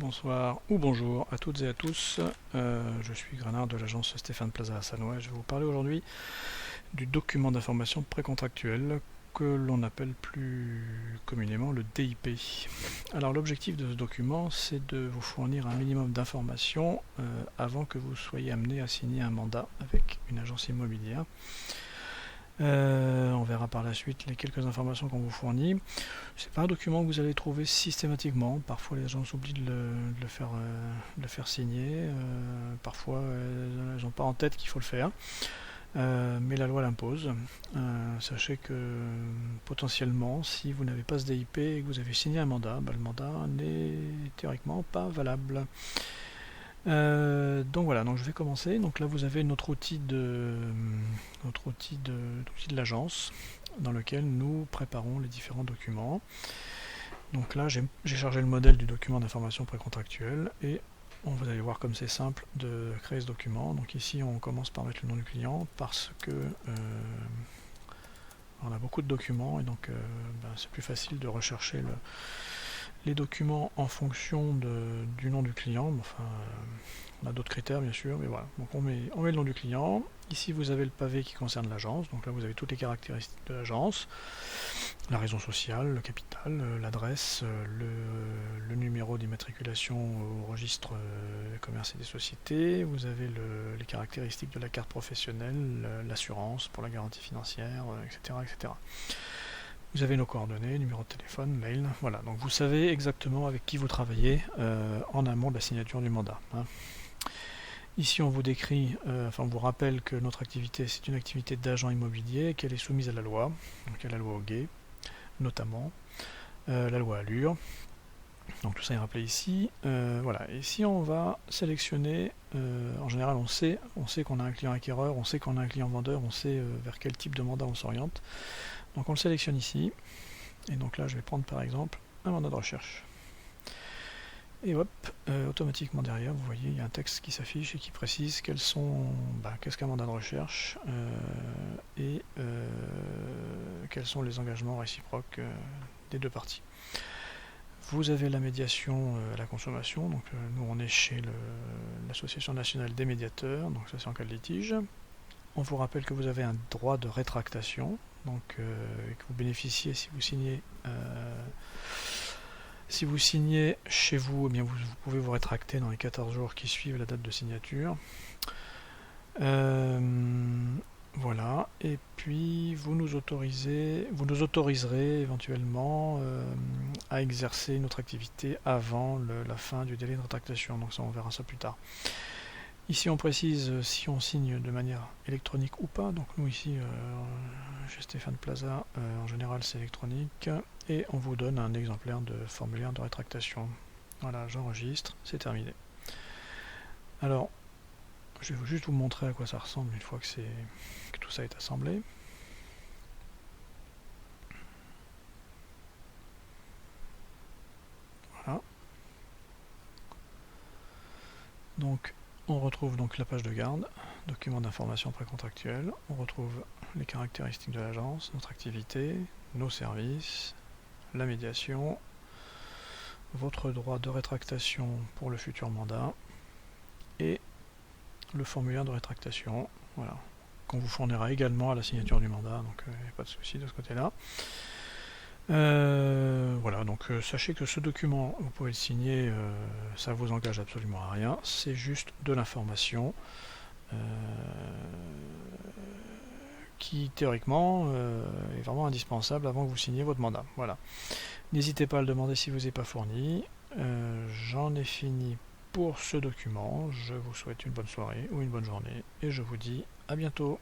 Bonsoir ou bonjour à toutes et à tous, je suis Grenard de l'agence Stéphane Plaza à Sannois. Je vais vous parler aujourd'hui du document d'information précontractuel que l'on appelle plus communément le DIP. Alors l'objectif de ce document, c'est de vous fournir un minimum d'informations avant que vous soyez amené à signer un mandat avec une agence immobilière. On verra par la suite les quelques informations qu'on vous fournit. C'est pas un document que vous allez trouver systématiquement. Parfois les agences oublient de le faire signer. Parfois elles n'ont pas en tête qu'il faut le faire. Mais la loi l'impose. Sachez que potentiellement, si vous n'avez pas ce DIP et que vous avez signé un mandat, le mandat n'est théoriquement pas valable. Donc voilà, donc je vais commencer. Donc là vous avez notre outil de l'agence dans lequel nous préparons les différents documents. Donc là j'ai chargé le modèle du document d'information précontractuelle et vous allez voir comme c'est simple de créer ce document. Donc ici on commence par mettre le nom du client parce que on a beaucoup de documents et donc c'est plus facile de rechercher les documents en fonction du nom du client. Enfin, on a d'autres critères bien sûr, mais voilà. Donc on met le nom du client. Ici vous avez le pavé qui concerne l'agence. Donc là vous avez toutes les caractéristiques de l'agence, la raison sociale, le capital, l'adresse, le numéro d'immatriculation au registre des commerces et des sociétés. Vous avez les caractéristiques de la carte professionnelle, l'assurance pour la garantie financière, etc., etc. Vous avez nos coordonnées, numéro de téléphone, mail, voilà. Donc vous savez exactement avec qui vous travaillez en amont de la signature du mandat. Ici on vous décrit, on vous rappelle que notre activité c'est une activité d'agent immobilier, qu'elle est soumise à la loi, donc à la loi Hoguet notamment, la loi Allure. Donc tout ça est rappelé ici. Voilà. Et si on va sélectionner, en général on sait qu'on a un client acquéreur, on sait qu'on a un client vendeur, on sait vers quel type de mandat on s'oriente. Donc on le sélectionne ici, et donc là je vais prendre par exemple un mandat de recherche. Et hop, automatiquement derrière, vous voyez, il y a un texte qui s'affiche et qui précise qu'est-ce qu'un mandat de recherche et quels sont les engagements réciproques des deux parties. Vous avez la médiation à la consommation, donc nous on est chez l'Association nationale des médiateurs, donc ça c'est en cas de litige. On vous rappelle que vous avez un droit de rétractation, donc que vous bénéficiez si vous signez chez vous, eh bien vous pouvez vous rétracter dans les 14 jours qui suivent la date de signature. Voilà, et puis vous nous autoriserez éventuellement à exercer notre activité avant la fin du délai de rétractation, donc ça on verra ça plus tard. Ici on précise si on signe de manière électronique ou pas, donc nous ici chez Stéphane Plaza en général c'est électronique, et on vous donne un exemplaire de formulaire de rétractation. Voilà, j'enregistre, c'est terminé. Alors, je vais juste vous montrer à quoi ça ressemble une fois que tout ça est assemblé. Voilà. Donc, on retrouve donc la page de garde, document d'information précontractuelle, on retrouve les caractéristiques de l'agence, notre activité, nos services, la médiation, votre droit de rétractation pour le futur mandat et le formulaire de rétractation, voilà, qu'on vous fournira également à la signature du mandat, donc il n'y a pas de souci de ce côté-là. Voilà, donc sachez que ce document, vous pouvez le signer, ça vous engage absolument à rien, c'est juste de l'information qui théoriquement est vraiment indispensable avant que vous signiez votre mandat. Voilà. N'hésitez pas à le demander si vous n'êtes pas fourni. J'en ai fini pour ce document. Je vous souhaite une bonne soirée ou une bonne journée et je vous dis à bientôt.